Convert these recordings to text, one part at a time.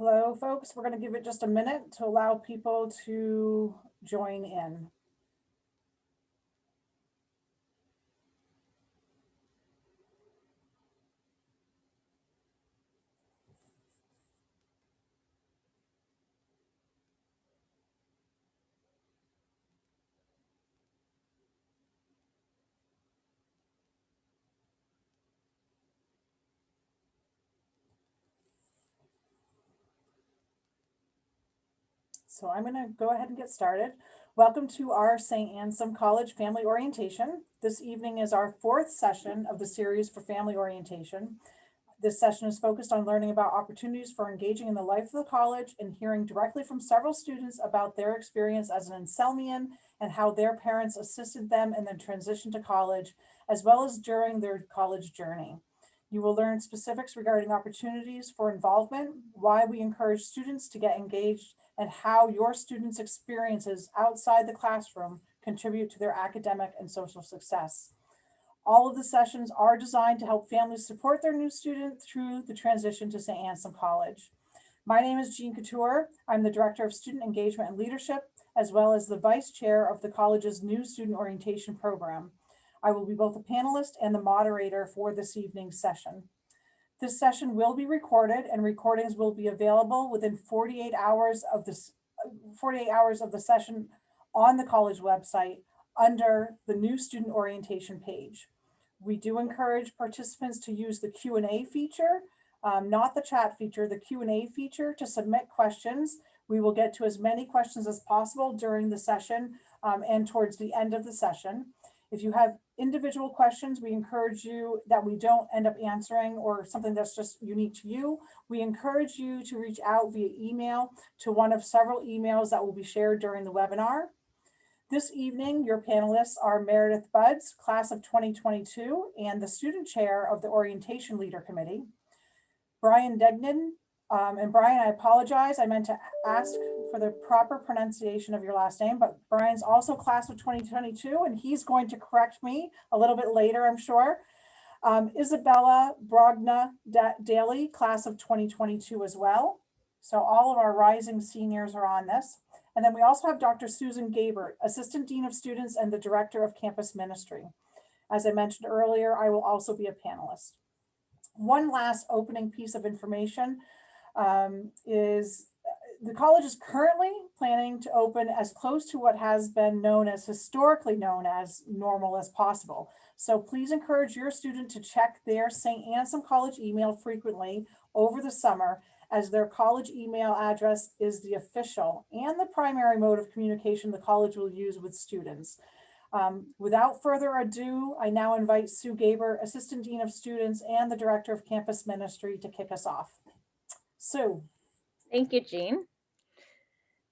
Hello, folks. We're going to give it just a minute to allow people to join in. So I'm going to go ahead and get started. Welcome to our St. Anselm College Family Orientation. This evening is our fourth session of the series for family orientation. This session is focused on learning about opportunities for engaging in the life of the college and hearing directly from several students about their experience as an Anselmian and how their parents assisted them in the transition to college, as well as during their college journey. You will learn specifics regarding opportunities for involvement, why we encourage students to get engaged, and how your students' experiences outside the classroom contribute to their academic and social success. All of the sessions are designed to help families support their new student through the transition to St. Anselm College. My name is Jean Couture. I'm the Director of Student Engagement and Leadership, as well as the Vice Chair of the college's new student orientation program. I will be both a panelist and the moderator for this evening's session. This session will be recorded, and recordings will be available within 48 hours of the session on the college website under the new student orientation page. We do encourage participants to use the Q&A feature, not the chat feature, the Q&A feature to submit questions. We will get to as many questions as possible during the session and towards the end of the session. If you have individual questions, we encourage you that we don't end up answering or something that's just unique to you. We encourage you to reach out via email to one of several emails that will be shared during the webinar. This evening, your panelists are Meredith Budz, class of 2022, and the student chair of the Orientation Leader Committee. Brian Degnan, and Brian, I apologize. I meant to ask for the proper pronunciation of your last name, but Brian's also class of 2022, and he's going to correct me a little bit later, I'm sure. Isabella Brogna Daly, class of 2022 as well. So all of our rising seniors are on this. And then we also have Dr. Susan Gabert, Assistant Dean of Students and the Director of Campus Ministry. As I mentioned earlier, I will also be a panelist. One last opening piece of information is the college is currently planning to open as close to what has been historically known as normal as possible. So please encourage your student to check their St. Anselm College email frequently over the summer, as their college email address is the official and the primary mode of communication the college will use with students. Without further ado, I now invite Sue Gaber, Assistant Dean of Students and the Director of Campus Ministry, to kick us off. Sue. Thank you, Jean.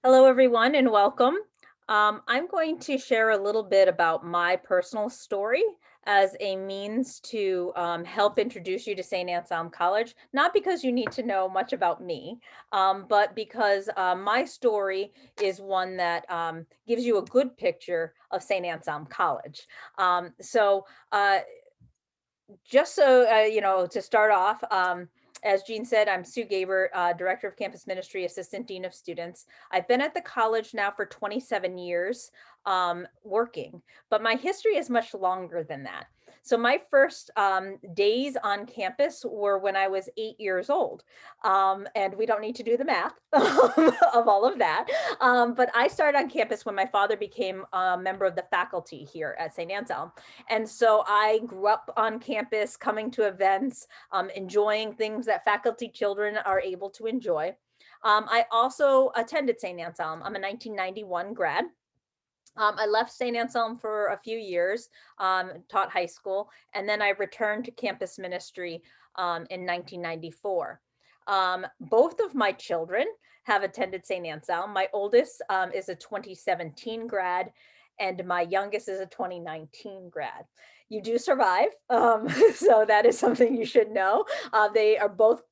Hello, everyone, and welcome. I'm going to share a little bit about my personal story as a means to help introduce you to St. Anselm College, not because you need to know much about me, but because my story is one that gives you a good picture of St. Anselm College. Just so, to start off, as Jean said, I'm Sue Gaber, Director of Campus Ministry, Assistant Dean of Students. I've been at the college now for 27 years working, but my history is much longer than that. So my first days on campus were when I was 8 years old. And we don't need to do the math of all of that. But I started on campus when my father became a member of the faculty here at St. Anselm. And so I grew up on campus, coming to events, enjoying things that faculty children are able to enjoy. I also attended St. Anselm. I'm a 1991 grad. I left St. Anselm for a few years, taught high school, and then I returned to campus ministry in 1994. Both of my children have attended St. Anselm. My oldest is a 2017 grad, and my youngest is a 2019 grad. You do survive, so that is something you should know. They are both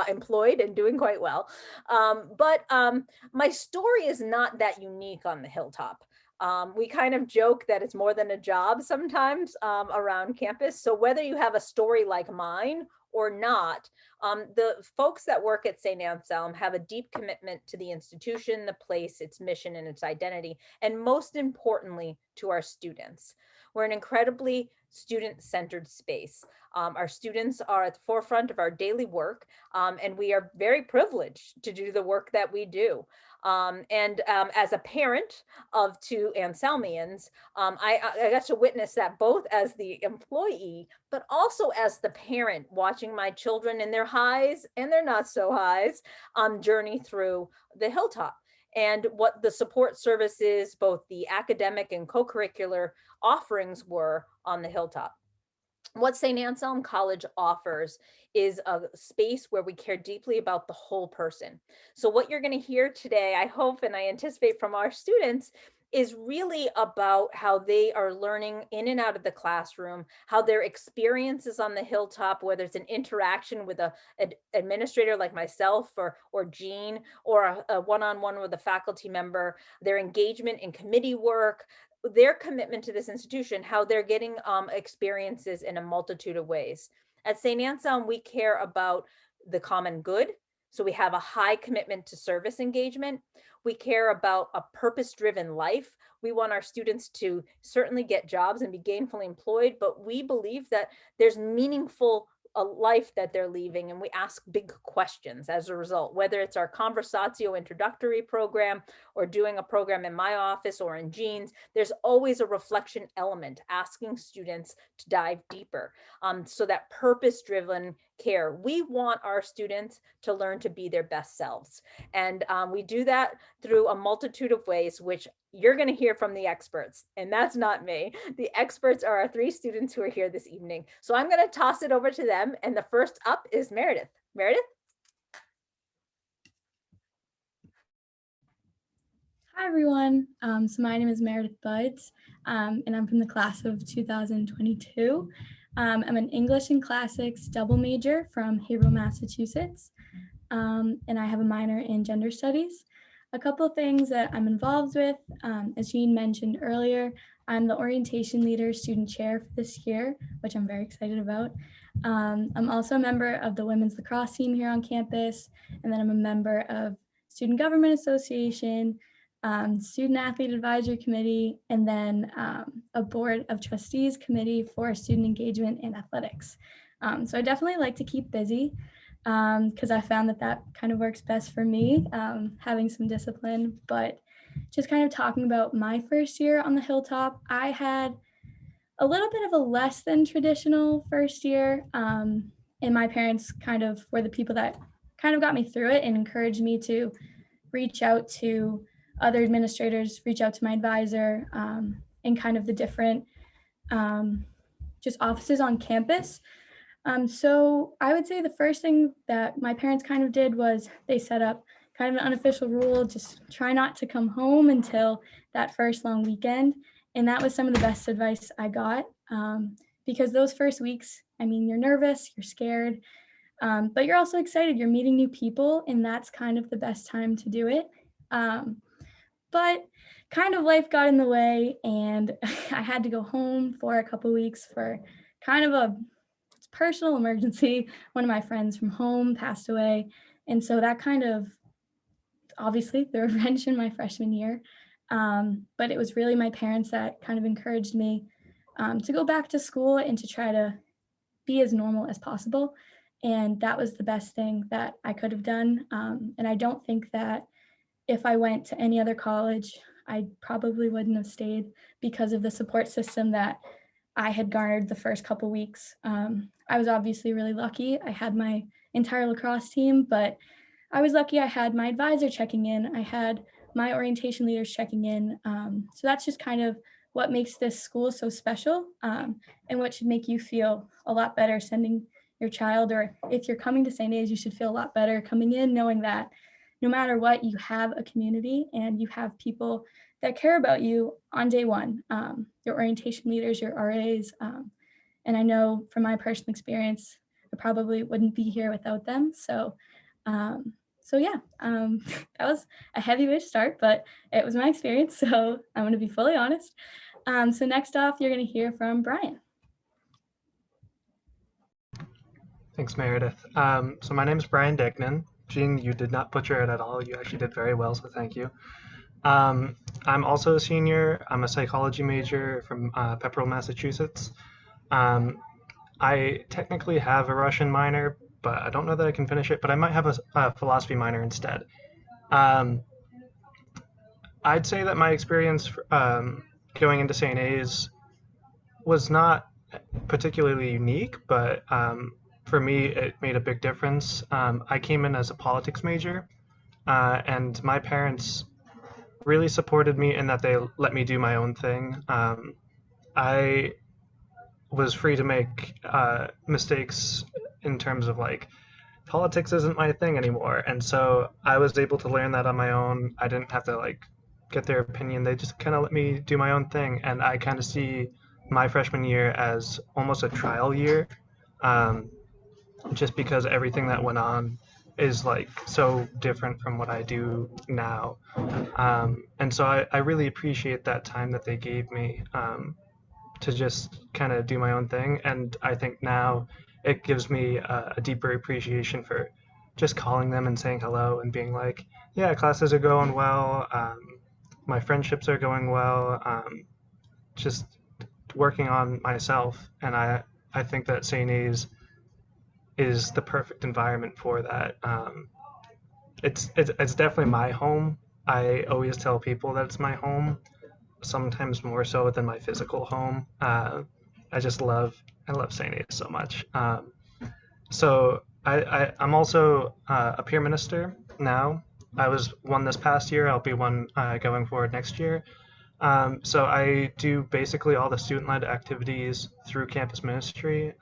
employed and doing quite well. But my story is not that unique on the hilltop. We kind of joke that it's more than a job sometimes around campus. So whether you have a story like mine or not, the folks that work at St. Anselm have a deep commitment to the institution, the place, its mission, and its identity, and most importantly, to our students. We're an incredibly student-centered space. Our students are at the forefront of our daily work, and we are very privileged to do the work that we do. As a parent of two Anselmians, I got to witness that both as the employee, but also as the parent, watching my children in their highs and their not so highs journey through the hilltop, and what the support services, both the academic and co-curricular offerings were on the hilltop. What St. Anselm College offers is a space where we care deeply about the whole person. So what you're going to hear today, I hope and I anticipate from our students, is really about how they are learning in and out of the classroom, how their experiences on the hilltop, whether it's an interaction with an administrator like myself or Jean, or a one-on-one with a faculty member, their engagement in committee work, their commitment to this institution, how they're getting experiences in a multitude of ways. At St. Anselm, we care about the common good. So we have a high commitment to service engagement. We care about a purpose-driven life. We want our students to certainly get jobs and be gainfully employed, but we believe that there's meaningful a life that they're leaving, and we ask big questions as a result, whether it's our Conversatio introductory program or doing a program in my office or in Jean's. There's always a reflection element, asking students to dive deeper. So that purpose-driven care. We want our students to learn to be their best selves. And we do that through a multitude of ways, which you're going to hear from the experts, and that's not me. The experts are our three students who are here this evening. So I'm going to toss it over to them. And the first up is Meredith. Meredith? Hi, everyone. So my name is Meredith Budz, and I'm from the class of 2022. I'm an English and Classics double major from Haverhill, Massachusetts, and I have a minor in gender studies. A couple of things that I'm involved with, as Jean mentioned earlier, I'm the orientation leader student chair for this year, which I'm very excited about. I'm also a member of the women's lacrosse team here on campus, and then I'm a member of Student Government Association, Student Athlete Advisory Committee, and then a Board of Trustees Committee for Student Engagement and Athletics. So I definitely like to keep busy because I found that kind of works best for me, having some discipline. But just kind of talking about my first year on the Hilltop, I had a little bit of a less than traditional first year. And my parents kind of were the people that kind of got me through it and encouraged me to reach out to other administrators, reach out to my advisor, and kind of the different just offices on campus. So I would say the first thing that my parents kind of did was they set up kind of an unofficial rule, just try not to come home until that first long weekend. And that was some of the best advice I got, because those first weeks, I mean, you're nervous, you're scared, but you're also excited, you're meeting new people, and that's kind of the best time to do it. But kind of life got in the way, and I had to go home for a couple weeks for kind of a personal emergency. One of my friends from home passed away, and so that kind of obviously threw a wrench in my freshman year. But it was really my parents that kind of encouraged me to go back to school and to try to be as normal as possible. And that was the best thing that I could have done. And I don't think that if I went to any other college, I probably wouldn't have stayed because of the support system that I had garnered the first couple weeks. I was obviously really lucky. I had my entire lacrosse team, but I was lucky I had my advisor checking in. I had my orientation leaders checking in. So that's just kind of what makes this school so special, and what should make you feel a lot better sending your child, or if you're coming to St. A's, you should feel a lot better coming in knowing that no matter what, you have a community and you have people that care about you on day one, your orientation leaders, your RAs. And I know from my personal experience, I probably wouldn't be here without them. So yeah, that was a heavy-ish start, but it was my experience. So I'm gonna be fully honest. So next off, you're gonna hear from Brian. Thanks, Meredith. So my name is Brian Degnan. Jean, you did not butcher it at all. You actually did very well, so thank you. I'm also a senior. I'm a psychology major from Pepperell, Massachusetts. Um, I technically have a Russian minor, but I don't know that I can finish it, but I might have a philosophy minor instead. Um, I'd say that my experience going into St. A's was not particularly unique, but for me, it made a big difference. I came in as a politics major, and my parents really supported me in that they let me do my own thing. I was free to make mistakes in terms of like politics isn't my thing anymore, and so I was able to learn that on my own. I didn't have to like get their opinion. They just kind of let me do my own thing, and I kind of see my freshman year as almost a trial year, um, just because everything that went on is like so different from what I do now. And so I really appreciate that time that they gave me to just kind of do my own thing. And I think now it gives me a deeper appreciation for just calling them and saying hello and being like, yeah, classes are going well. My friendships are going well. Just working on myself. And I think that St. A's is the perfect environment for that. It's definitely my home. I always tell people that it's my home, sometimes more so than my physical home. I love St. A's so much. So I'm also a peer minister now. I was one this past year. I'll be one going forward next year. So I do basically all the student-led activities through campus ministry.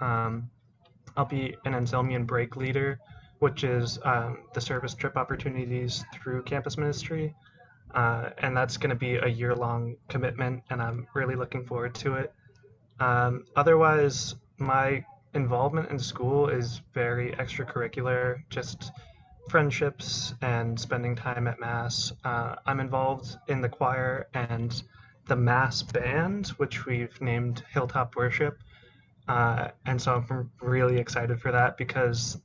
I'll be an Anselmian break leader, which is the service trip opportunities through campus ministry. And that's going to be a year-long commitment, and I'm really looking forward to it. Otherwise, my involvement in school is very extracurricular, just friendships and spending time at Mass. I'm involved in the choir and the Mass band, which we've named Hilltop Worship. And so I'm really excited for that because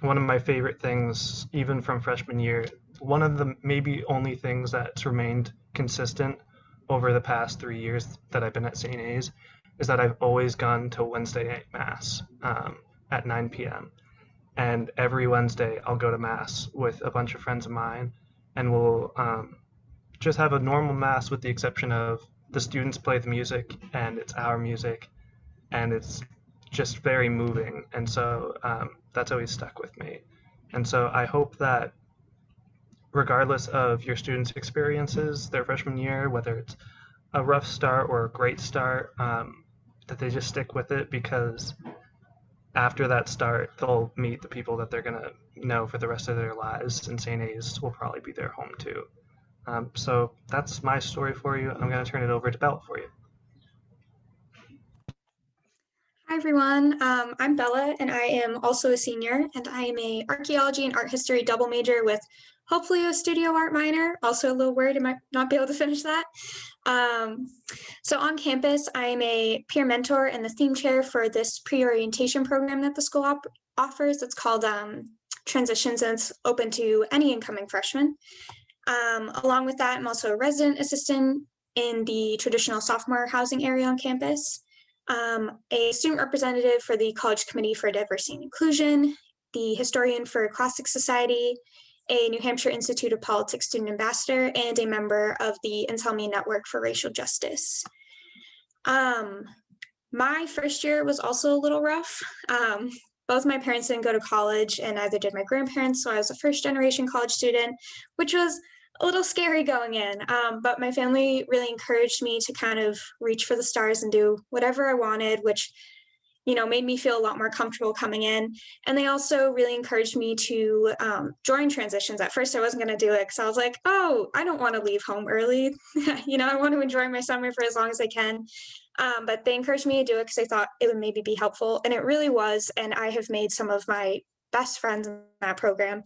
one of my favorite things, even from freshman year, one of the maybe only things that's remained consistent over the past 3 years that I've been at St. A's is that I've always gone to Wednesday night Mass at 9 p.m. And every Wednesday I'll go to Mass with a bunch of friends of mine, and we'll just have a normal Mass with the exception of the students play the music and it's our music, and it's just very moving. And so that's always stuck with me. And so I hope that regardless of your students' experiences their freshman year, whether it's a rough start or a great start, that they just stick with it, because after that start, they'll meet the people that they're going to know for the rest of their lives, and St. A's will probably be their home too. So that's my story for you. I'm going to turn it over to Bella for you. Hi everyone, I'm Bella and I am also a senior, and I am a archaeology and art history double major with hopefully a studio art minor. Also a little worried I might not be able to finish that. So on campus, I am a peer mentor and the theme chair for this pre-orientation program that the school offers. It's called Transitions, and it's open to any incoming freshman. Along with that, I'm also a resident assistant in the traditional sophomore housing area on campus. A student representative for the College Committee for Diversity and Inclusion, the historian for Classic Society, a New Hampshire Institute of Politics student ambassador, and a member of the Anselm Network for Racial Justice. My first year was also a little rough. Both my parents didn't go to college, and neither did my grandparents, so I was a first-generation college student, which was a little scary going in, but my family really encouraged me to kind of reach for the stars and do whatever I wanted, which, you know, made me feel a lot more comfortable coming in. And they also really encouraged me to join transitions. At first, I wasn't going to do it because I was like, oh, I don't want to leave home early. You know, I want to enjoy my summer for as long as I can. But they encouraged me to do it because they thought it would maybe be helpful. And it really was. And I have made some of my best friends in that program.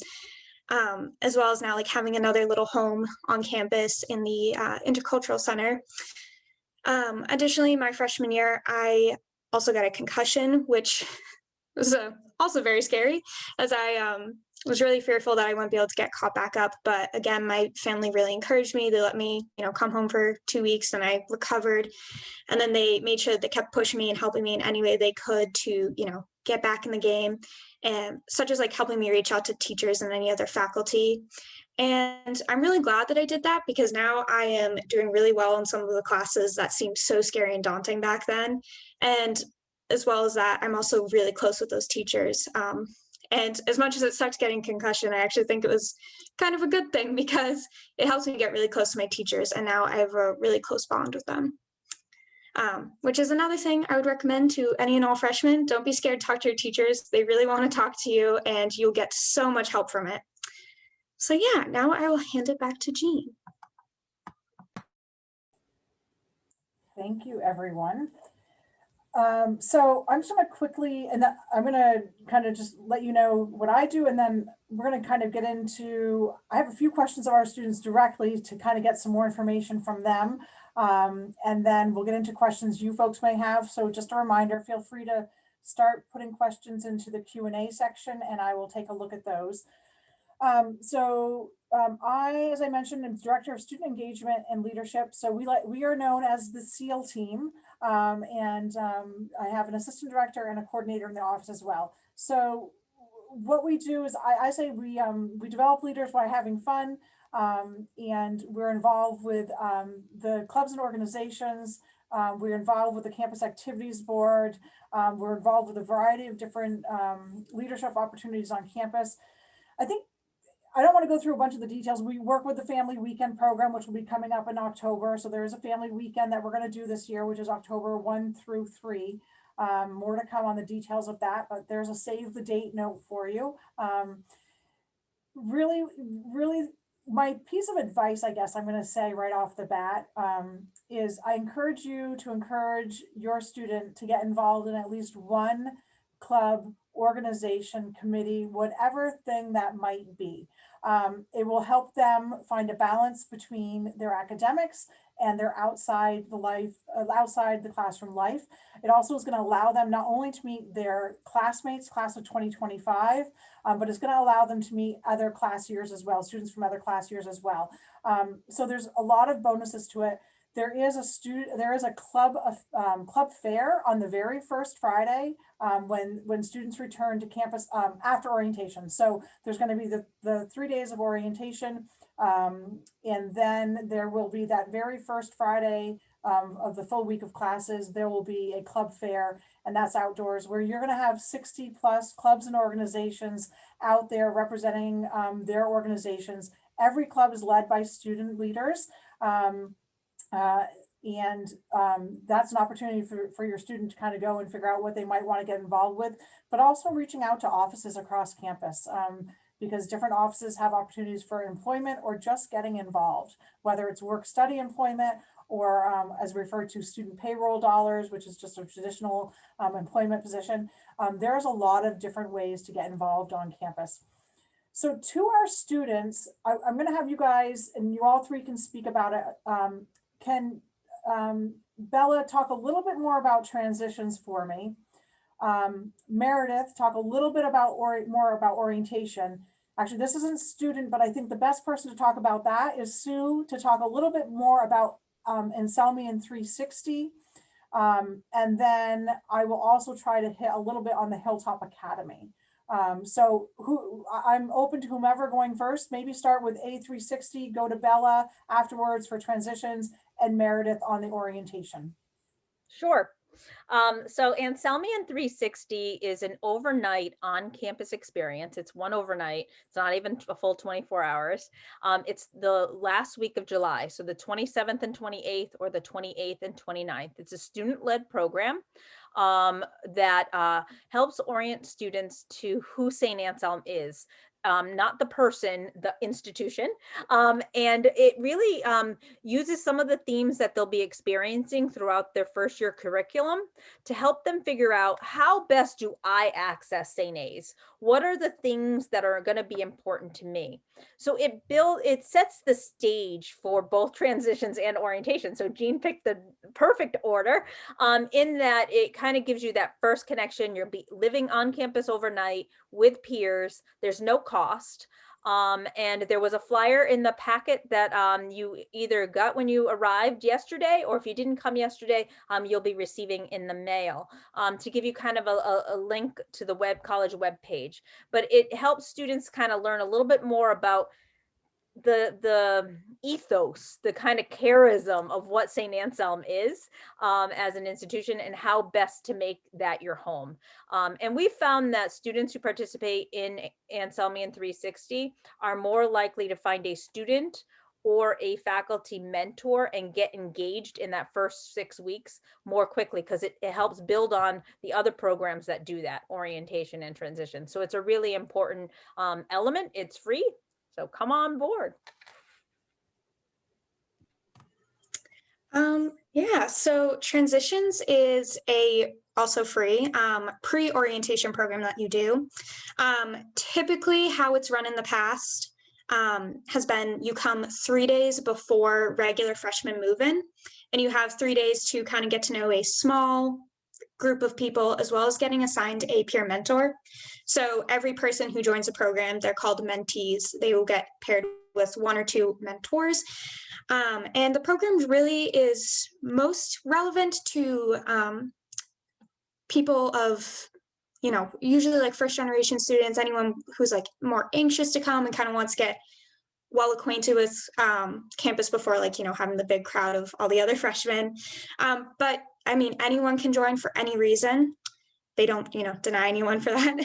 As well as now like having another little home on campus in the Intercultural Center. Additionally, my freshman year, I also got a concussion, which was also very scary, as I was really fearful that I wouldn't be able to get caught back up. But again, my family really encouraged me. They let me, come home for 2 weeks, and I recovered. And then they made sure they kept pushing me and helping me in any way they could to, get back in the game, and such as like helping me reach out to teachers and any other faculty. And I'm really glad that I did that, because now I am doing really well in some of the classes that seemed so scary and daunting back then. And as well as that, I'm also really close with those teachers. And as much as it sucked getting concussion, I actually think it was kind of a good thing, because it helps me get really close to my teachers. And now I have a really close bond with them. Which is another thing I would recommend to any and all freshmen. Don't be scared to talk to your teachers. They really want to talk to you, and you'll get so much help from it. So yeah, now I will hand it back to Jean. Thank you, everyone. So I'm just going to quickly, and I'm going to kind of just let you know what I do, and then we're going to kind of get into, I have a few questions of our students directly to kind of get some more information from them. And then we'll get into questions you folks may have. So just a reminder, feel free to start putting questions into the Q&A section, and I will take a look at those. I, as I mentioned, am Director of Student Engagement and Leadership. So we are known as the SEAL team. I have an assistant director and a coordinator in the office as well. So what we do is I say we develop leaders by having fun, and we're involved with the clubs and organizations. We're involved with the Campus Activities Board. We're involved with a variety of different leadership opportunities on campus. I don't want to go through a bunch of the details. We work with the Family Weekend program, which will be coming up in October. So there is a family weekend that we're going to do this year, which is October 1 through 3. More to come on the details of that, but there's a save the date note for you. Really, my piece of advice, I guess I'm going to say right off the bat, is I encourage you to encourage your student to get involved in at least one club, organization, committee, whatever thing that might be. It will help them find a balance between their academics and their outside the classroom life. It also is going to allow them not only to meet their classmates, class of 2025, but it's going to allow them to meet other class years as well, students from other class years as well. So there's a lot of bonuses to it. There is a club fair on the very first Friday when students return to campus after orientation. So there's going to be the 3 days of orientation, and then there will be that very first Friday of the full week of classes. There will be a club fair, and that's outdoors, where you're going to have 60 plus clubs and organizations out there representing their organizations. Every club is led by student leaders. That's an opportunity for your student to kind of go and figure out what they might want to get involved with, but also reaching out to offices across campus, because different offices have opportunities for employment or just getting involved, whether it's work-study employment or as referred to student payroll dollars, which is just a traditional employment position. There's a lot of different ways to get involved on campus. So to our students, I'm going to have you guys, and you all three can speak about it. Can Bella talk a little bit more about transitions for me? Meredith, talk a little bit about more about orientation. Actually, this isn't student, but I think the best person to talk about that is Sue, to talk a little bit more about Anselm and 360. And then I will also try to hit a little bit on the Hilltop Academy. So I'm open to whomever going first. Maybe start with A360, go to Bella afterwards for transitions, and Meredith on the orientation. Sure. So Anselmian 360 is an overnight on-campus experience. It's one overnight. It's not even a full 24 hours. It's the last week of July, so the 27th and 28th, or the 28th and 29th. It's a student-led program that helps orient students to who St. Anselm is. not the person, the institution. And it really uses some of the themes that they'll be experiencing throughout their first year curriculum to help them figure out, how best do I access St. A's? What are the things that are going to be important to me? So it sets the stage for both transitions and orientation. So Jean picked the perfect order, in that it kind of gives you that first connection. You'll be living on campus overnight with peers. There's no cost. And there was a flyer in the packet that you either got when you arrived yesterday, or if you didn't come yesterday, you'll be receiving in the mail, to give you kind of a link to the college web page. But it helps students kind of learn a little bit more about the ethos, the kind of charism of what St. Anselm is as an institution, and how best to make that your home. And we found that students who participate in Anselmian 360 are more likely to find a student or a faculty mentor and get engaged in that first 6 weeks more quickly, because it helps build on the other programs that do that orientation and transition. So it's a really important element. It's free. So come on board. Yeah, so Transitions is a also free pre-orientation program that you do. Typically how it's run in the past has been, you come 3 days before regular freshman move-in, and you have 3 days to kind of get to know a small group of people, as well as getting assigned a peer mentor. So every person who joins the program, they're called mentees. They will get paired with 1 or 2 mentors. And the program really is most relevant to people of, usually like first generation students, anyone who's like more anxious to come and kind of wants to get well acquainted with campus before, like, having the big crowd of all the other freshmen. But I mean, anyone can join for any reason. They don't, deny anyone for that.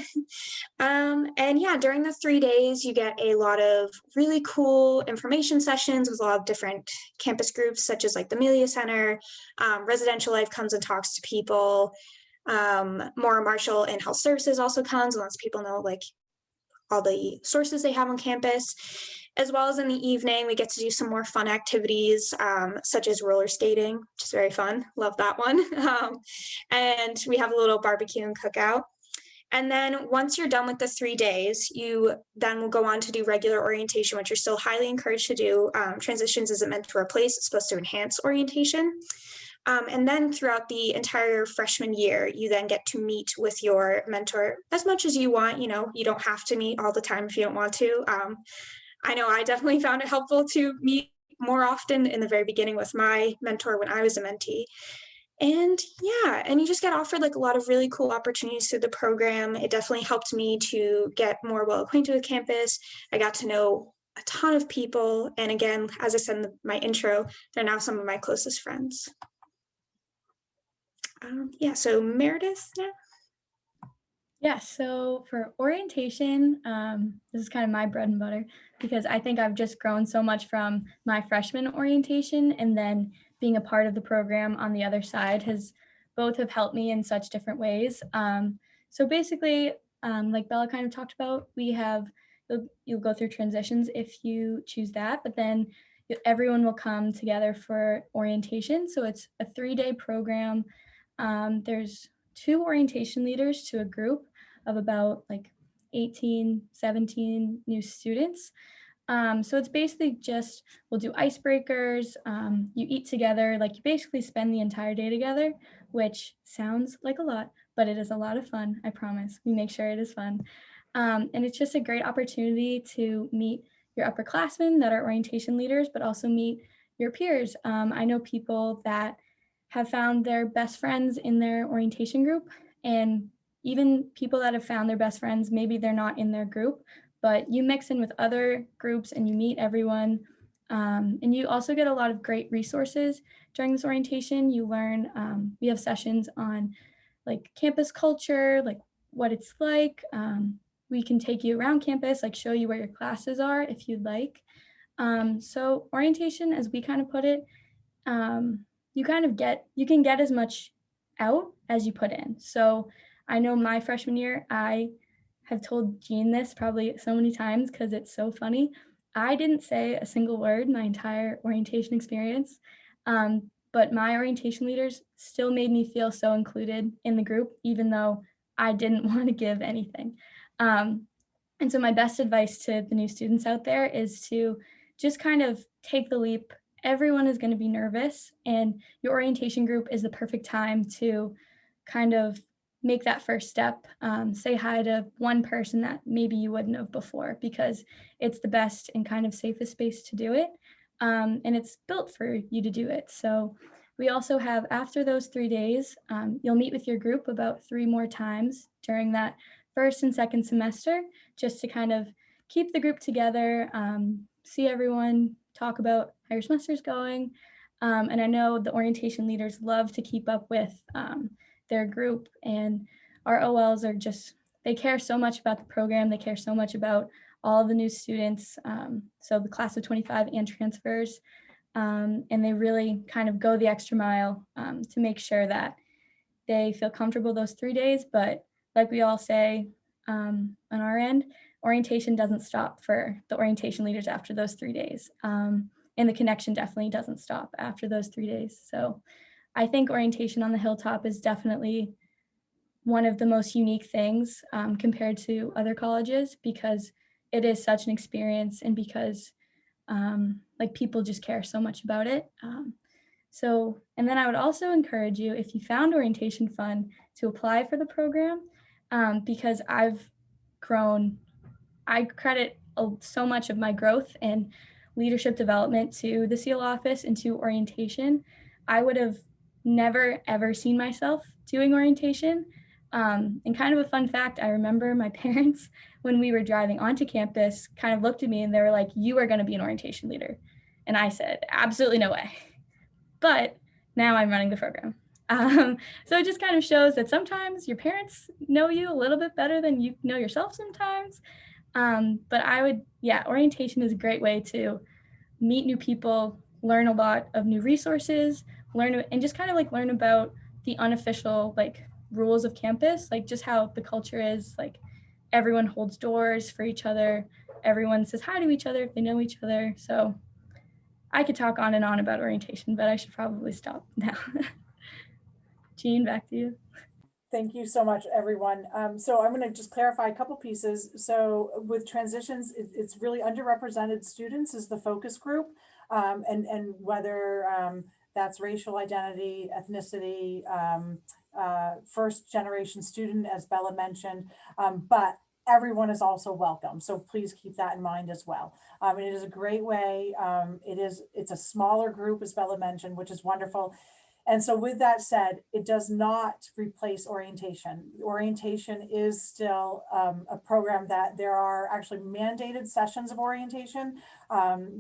And yeah, during the 3 days, you get a lot of really cool information sessions with a lot of different campus groups, such as like the Amelia Center. Residential Life comes and talks to people. Maura Marshall and Health Services also comes and lets people know like all the sources they have on campus. As well as in the evening, we get to do some more fun activities, such as roller skating, which is very fun. Love that one. And we have a little barbecue and cookout. And then once you're done with the 3 days, you then will go on to do regular orientation, which you're still highly encouraged to do. Transitions isn't meant to replace, it's supposed to enhance orientation. And then throughout the entire freshman year, you then get to meet with your mentor as much as you want. You don't have to meet all the time if you don't want to. I know I definitely found it helpful to meet more often in the very beginning with my mentor when I was a mentee. And yeah, and you just get offered like a lot of really cool opportunities through the program. It definitely helped me to get more well acquainted with campus. I got to know a ton of people. And again, as I said in my intro, they're now some of my closest friends. Yeah, so Meredith now. Yeah, so for orientation, this is kind of my bread and butter, because I think I've just grown so much from my freshman orientation, and then being a part of the program on the other side both have helped me in such different ways. So basically, like Bella kind of talked about, you'll go through transitions if you choose that, but then everyone will come together for orientation. So it's a 3-day program. There's 2 orientation leaders to a group of about like 18, 17 new students. So it's basically just, we'll do icebreakers, you eat together, like you basically spend the entire day together, which sounds like a lot, but it is a lot of fun, I promise. We make sure it is fun. And it's just a great opportunity to meet your upperclassmen that are orientation leaders, but also meet your peers. I know people that have found their best friends in their orientation group, and even people that have found their best friends, maybe they're not in their group, but you mix in with other groups and you meet everyone. And you also get a lot of great resources during this orientation. You learn, we have sessions on like campus culture, like what it's like. We can take you around campus, like show you where your classes are if you'd like. So orientation, as we kind of put it, you can get as much out as you put in. So I know my freshman year, I have told Jean this probably so many times because it's so funny. I didn't say a single word my entire orientation experience, but my orientation leaders still made me feel so included in the group, even though I didn't want to give anything. And so my best advice to the new students out there is to just kind of take the leap. Everyone is going to be nervous, and your orientation group is the perfect time to kind of make that first step. Say hi to one person that maybe you wouldn't have before, because it's the best and kind of safest space to do it. And it's built for you to do it. So we also have, after those 3 days, you'll meet with your group about 3 more times during that first and second semester, just to kind of keep the group together, see everyone, talk about how your semester's going. And I know the orientation leaders love to keep up with their group, and our OLs are just, they care so much about the program. They care so much about all the new students. So the class of 25 and transfers, and they really kind of go the extra mile to make sure that they feel comfortable those 3 days. But like we all say on our end, orientation doesn't stop for the orientation leaders after those 3 days. And the connection definitely doesn't stop after those 3 days. So I think orientation on the Hilltop is definitely one of the most unique things compared to other colleges, because it is such an experience, and because like people just care so much about it. And then I would also encourage you, if you found orientation fun, to apply for the program, because I've grown. I credit so much of my growth and leadership development to the SEAL office and to orientation. I would have never, ever seen myself doing orientation. And kind of a fun fact, I remember my parents, when we were driving onto campus, kind of looked at me and they were like, "You are going to be an orientation leader." And I said, "Absolutely no way." But now I'm running the program. So it just kind of shows that sometimes your parents know you a little bit better than you know yourself sometimes. But orientation is a great way to meet new people, learn a lot of new resources, and just kind of like learn about the unofficial like rules of campus, like just how the culture is. Like everyone holds doors for each other. Everyone says hi to each other if they know each other. So I could talk on and on about orientation, but I should probably stop now. Jean, back to you. Thank you so much, everyone. So I'm going to just clarify a couple pieces. So with transitions, it's really underrepresented students is the focus group, and whether that's racial identity, ethnicity, first generation student, as Bella mentioned, but everyone is also welcome. So please keep that in mind as well. It is a great way. It's a smaller group, as Bella mentioned, which is wonderful. And so with that said, it does not replace orientation. Orientation is still a program that there are actually mandated sessions of orientation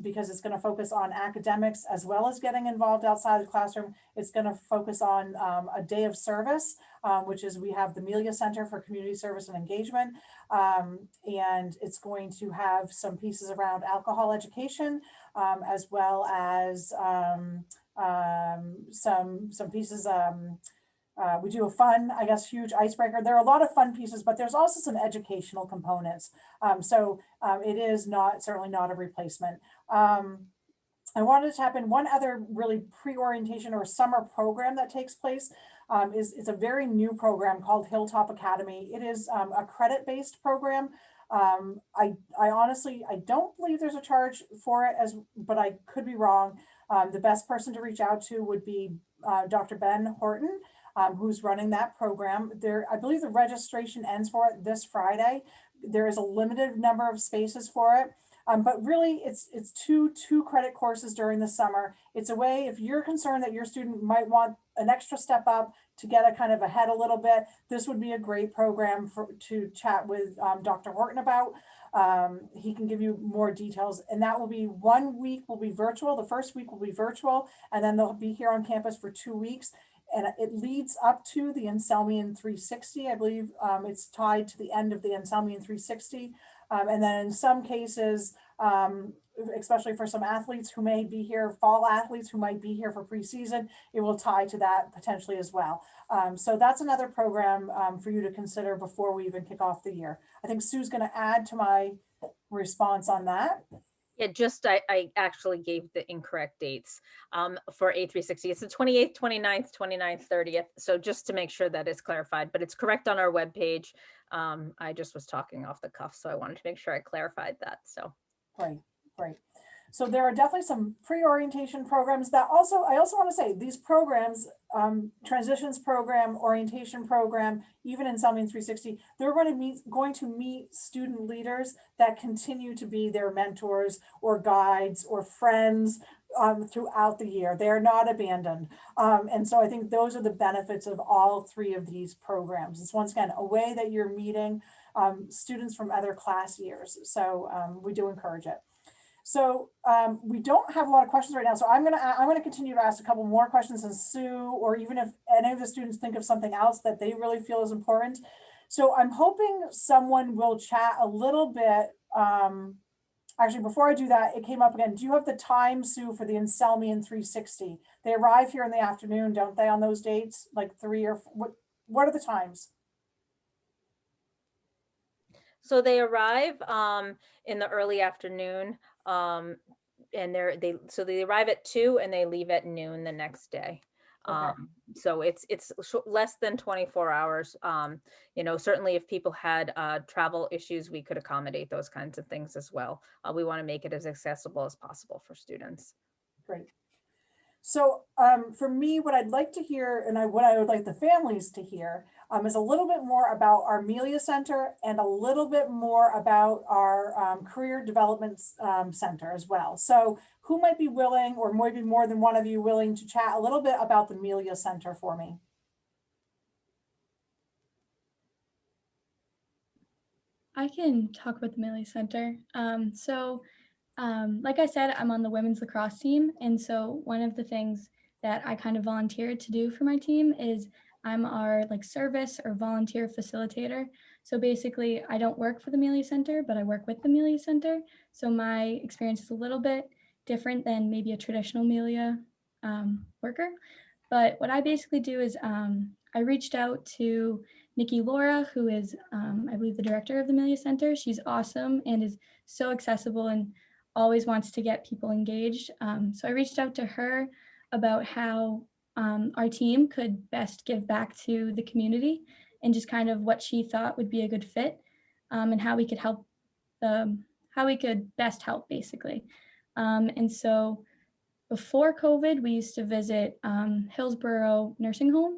because it's going to focus on academics as well as getting involved outside the classroom. It's going to focus on a day of service, which is we have the Amelia Center for Community Service and Engagement. And it's going to have some pieces around alcohol education as well as some pieces. We do a fun, I guess, huge icebreaker. There are a lot of fun pieces, but there's also some educational components. It is certainly not a replacement. I wanted to tap in one other really pre-orientation or summer program that takes place. Is a very new program called Hilltop Academy. It is a credit-based program. I honestly, I don't believe there's a charge for it, but I could be wrong. The best person to reach out to would be Dr. Ben Horton, who's running that program. I believe the registration ends for it this Friday. There is a limited number of spaces for it. But really, it's two credit courses during the summer. It's a way, if you're concerned that your student might want an extra step up to get a kind of ahead a little bit, this would be a great program to chat with Dr. Horton about. He can give you more details, and that will be 1 week will be virtual. The first week will be virtual, and then they'll be here on campus for 2 weeks. And it leads up to the Anselmian 360. I believe it's tied to the end of the Anselmian 360. And then in some cases, especially for some athletes who may be here, fall athletes who might be here for preseason, it will tie to that potentially as well. So that's another program for you to consider before we even kick off the year. I think Sue's going to add to my response on that. Yeah, just I actually gave the incorrect dates for A360. It's the 28th, 29th, 29th, 30th. So just to make sure that is clarified, but it's correct on our webpage. I just was talking off the cuff, so I wanted to make sure I clarified that. So Great, great. So there are definitely some pre-orientation programs that also, I also want to say these programs, transitions program, orientation program, even in Anselm 360, they're going to meet student leaders that continue to be their mentors or guides or friends throughout the year. They are not abandoned. And so I think those are the benefits of all three of these programs. It's once again, a way that you're meeting students from other class years. So we do encourage it. So we don't have a lot of questions right now. So I'm gonna continue to ask a couple more questions, and Sue, or even if any of the students think of something else that they really feel is important. So I'm hoping someone will chat a little bit. Actually, before I do that, it came up again. Do you have the time, Sue, for the Anselmian 360? They arrive here in the afternoon, don't they, on those dates? Like 3 or what are the times? So they arrive in the early afternoon, and they arrive at 2 and they leave at noon the next day. Okay. So it's less than 24 hours. You know, certainly if people had travel issues, we could accommodate those kinds of things as well. We want to make it as accessible as possible for students. Great. So for me, what I'd like to hear, and what I would like the families to hear, is a little bit more about our Amelia Center and a little bit more about our Career Development Center as well. So who might be willing, or maybe more than one of you willing to chat a little bit about the Amelia Center for me? I can talk about the Amelia Center. Like I said, I'm on the women's lacrosse team. And so one of the things that I kind of volunteered to do for my team is I'm our service or volunteer facilitator. So basically I don't work for the Amelia Center, but I work with the Amelia Center. So my experience is a little bit different than maybe a traditional Amelia worker. But what I basically do is I reached out to Nikki Laura, who is, I believe, the director of the Amelia Center. She's awesome and is so accessible and always wants to get people engaged. So I reached out to her about how our team could best give back to the community and just kind of what she thought would be a good fit and how we could help, how we could best help, basically. And so before COVID, we used to visit Hillsborough Nursing Home.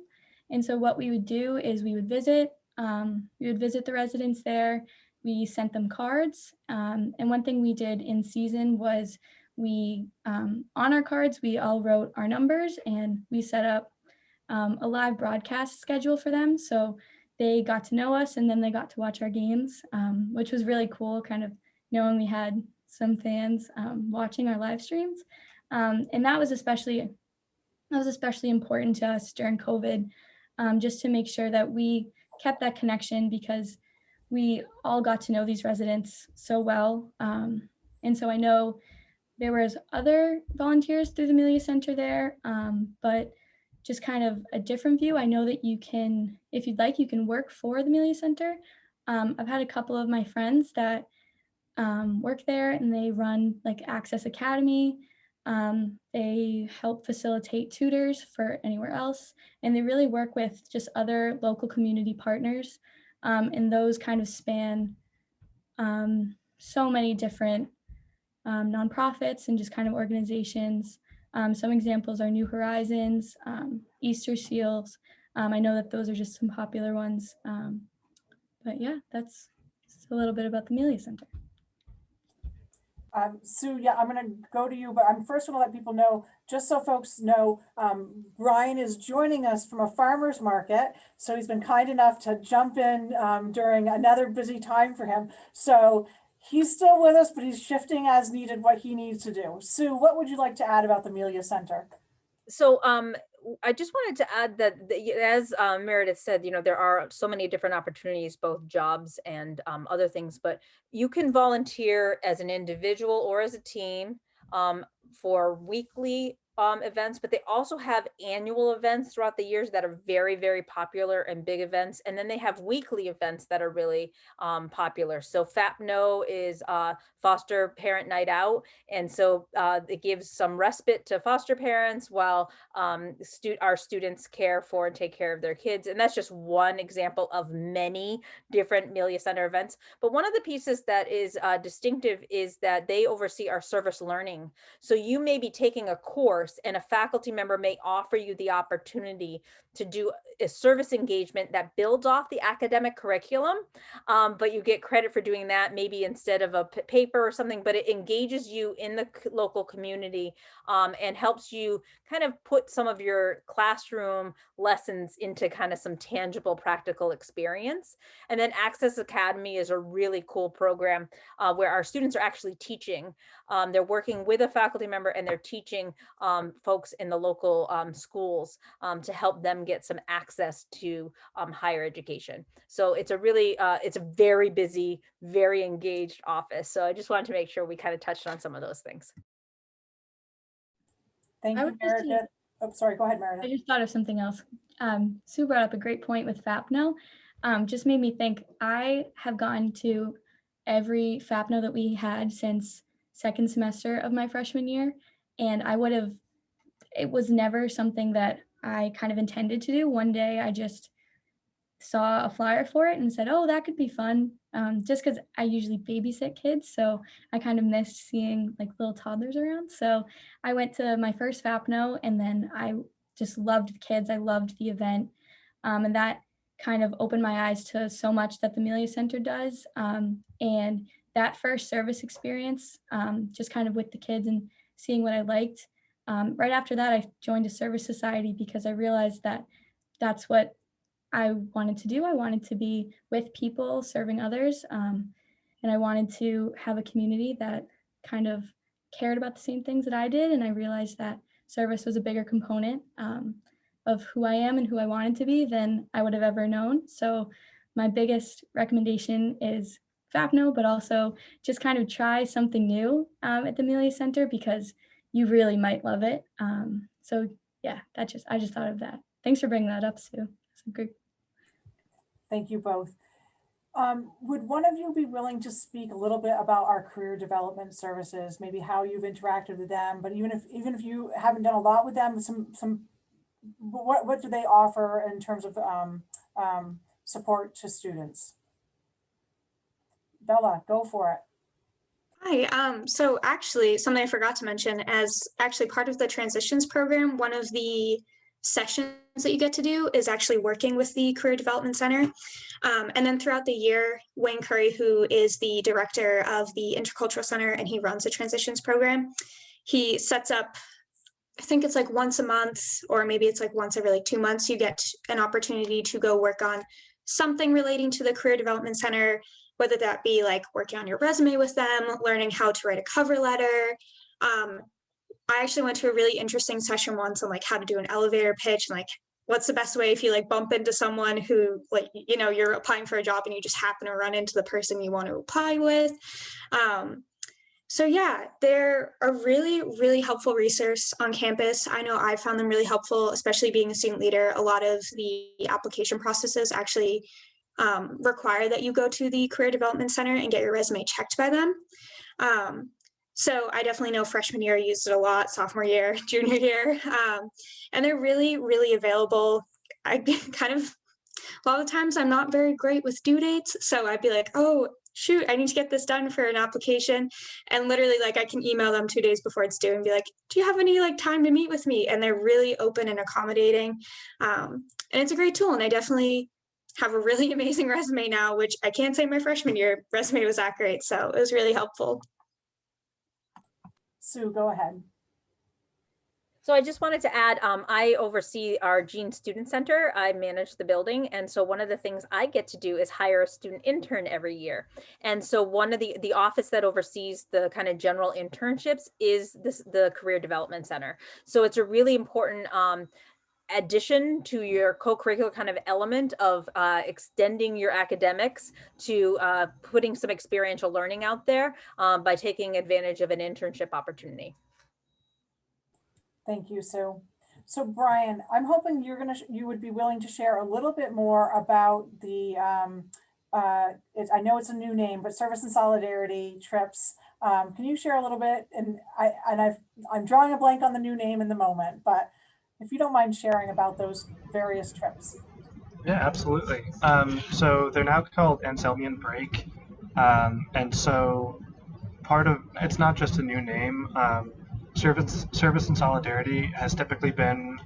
And so what we would do is we would visit the residents there. We sent them cards. And one thing we did in season was we, on our cards, we all wrote our numbers and we set up a live broadcast schedule for them. So they got to know us and then they got to watch our games, which was really cool, kind of knowing we had some fans watching our live streams. And that was especially important to us during COVID, just to make sure that we kept that connection because we all got to know these residents so well. And so I know there was other volunteers through the Amelia Center there, but just kind of a different view. I know that you can, if you'd like, you can work for the Amelia Center. I've had a couple of my friends that work there and they run Access Academy. They help facilitate tutors for anywhere else, and they really work with just other local community partners. And those kind of span so many different nonprofits and just kind of organizations. Some examples are New Horizons, Easter Seals. I know that those are just some popular ones. But yeah, that's just a little bit about the Amelia Center. Sue, yeah, I'm going to go to you, but I'm first going to let people know, just so folks know, Brian is joining us from a farmer's market. So he's been kind enough to jump in during another busy time for him. So he's still with us, but he's shifting as needed what he needs to do. Sue, what would you like to add about the Amelia Center? So I just wanted to add that as Meredith said, there are so many different opportunities, both jobs and other things, but you can volunteer as an individual or as a team for weekly events, but they also have annual events throughout the years that are very, very popular and big events. And then they have weekly events that are really popular. So FAPNO is Foster Parent Night Out. And so it gives some respite to foster parents while our students care for and take care of their kids. And that's just one example of many different Amelia Center events. But one of the pieces that is distinctive is that they oversee our service learning. So you may be taking a course and a faculty member may offer you the opportunity to do a service engagement that builds off the academic curriculum, but you get credit for doing that maybe instead of a paper or something, but it engages you in the local community and helps you kind of put some of your classroom lessons into kind of some tangible practical experience. And then Access Academy is a really cool program where our students are actually teaching. They're working with a faculty member and they're teaching folks in the local schools to help them get some access to higher education. So it's a really, it's a very busy, very engaged office. So I just wanted to make sure we kind of touched on some of those things. Thank I you, would just say- Meredith. Oh, sorry, go ahead, I Meredith. just thought of something else. Sue brought up a great point with FAPNO. Just made me think I have gone to every FAPNO that we had since second semester of my freshman year. And it was never something that I kind of intended to do. One day I just saw a flyer for it and said, oh, that could be fun. Just because I usually babysit kids. So I kind of missed seeing like little toddlers around. So I went to my first FAPNO and then I just loved the kids. I loved the event. And that kind of opened my eyes to so much that the Amelia Center does. And that first service experience, just kind of with the kids and seeing what I liked. Right after that, I joined a service society because I realized that that's what I wanted to do. I wanted to be with people, serving others, and I wanted to have a community that kind of cared about the same things that I did. And I realized that service was a bigger component of who I am and who I wanted to be than I would have ever known. So my biggest recommendation is FAPNO, but also just kind of try something new at the Amelia Center because you really might love it. So yeah, I just thought of that. Thanks for bringing that up, Sue. It's a great. Thank you both. Would one of you be willing to speak a little bit about our career development services, maybe how you've interacted with them, but even if you haven't done a lot with them, what do they offer in terms of support to students? Bella, go for it. Hi, so actually something I forgot to mention as actually part of the transitions program, one of the sessions that you get to do is actually working with the Career Development Center. And then throughout the year, Wayne Curry, who is the director of the Intercultural Center and he runs the transitions program, he sets up, I think it's like once a month, or maybe it's like once every like 2 months, you get an opportunity to go work on something relating to the Career Development Center, whether that be like working on your resume with them, learning how to write a cover letter. I actually went to a really interesting session once on like how to do an elevator pitch and like what's the best way if you like bump into someone who like, you know, you're applying for a job and you just happen to run into the person you want to apply with. So yeah, they're a really, really helpful resource on campus. I know I found them really helpful, especially being a student leader. A lot of the application processes actually require that you go to the Career Development Center and get your resume checked by them. So I definitely know freshman year I used it a lot, sophomore year, junior year, and they're really, really available. I kind of, a lot of the times I'm not very great with due dates. So I'd be like, oh, shoot, I need to get this done for an application. And literally like I can email them 2 days before it's due and be like, do you have any like time to meet with me? And they're really open and accommodating. And it's a great tool. And I definitely have a really amazing resume now, which I can't say my freshman year resume was that great. So it was really helpful. Sue, go ahead. So I just wanted to add, I oversee our Gene Student Center. I manage the building. And so one of the things I get to do is hire a student intern every year. And so one of the office that oversees the kind of general internships is the Career Development Center. So it's a really important addition to your co-curricular kind of element of extending your academics to putting some experiential learning out there by taking advantage of an internship opportunity. Thank you, Sue. So Brian, I'm hoping you would be willing to share a little bit more about the, I know it's a new name, but Service and Solidarity trips. Can you share a little bit? And I'm drawing a blank on the new name in the moment, but if you don't mind sharing about those various trips. Yeah, absolutely. So they're now called Anselmian Break. And so it's not just a new name. Service and Solidarity has typically been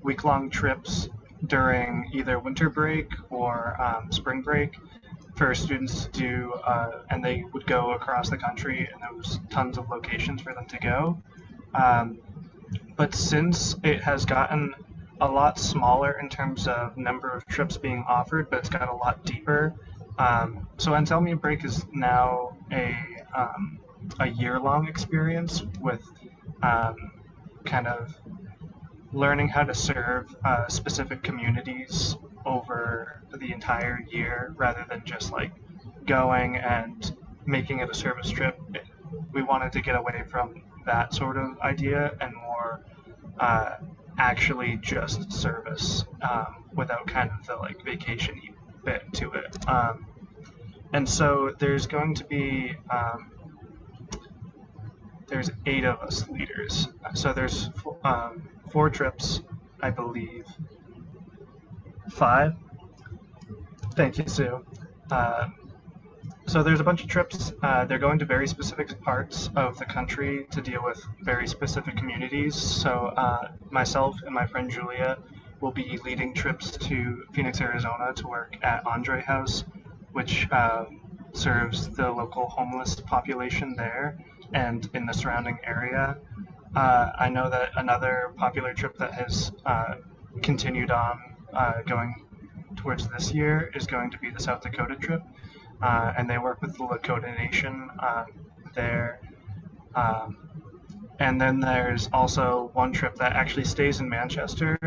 week-long trips during either winter break or spring break for students to do, and they would go across the country, and there was tons of locations for them to go. But since it has gotten a lot smaller in terms of number of trips being offered, but it's got a lot deeper. So Anselmian Break is now a year-long experience with kind of learning how to serve specific communities over the entire year rather than just like going and making it a service trip. We wanted to get away from that sort of idea and more actually just service without kind of the like vacation-y bit to it. And so there's going to be there's 8 of us leaders. So there's 4 trips, I believe. 5. Thank you, Sue. So there's a bunch of trips. They're going to very specific parts of the country to deal with very specific communities. So myself and my friend Julia will be leading trips to Phoenix, Arizona to work at Andre House, which serves the local homeless population there and in the surrounding area. I know that another popular trip that has continued on going towards this year is going to be the South Dakota trip. And they work with the Lakota Nation there. And then there's also one trip that actually stays in Manchester,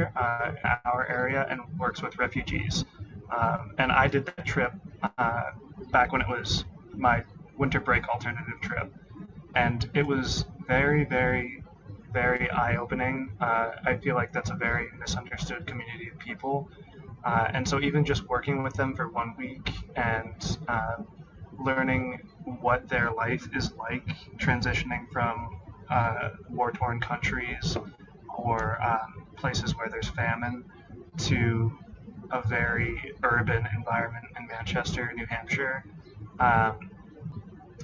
our area, and works with refugees. And I did that trip back when it was my winter break alternative trip. And it was very, very, very eye-opening. I feel like that's a very misunderstood community of people. And so even just working with them for 1 week and learning what their life is like transitioning from war-torn countries or places where there's famine to a very urban environment in Manchester, New Hampshire,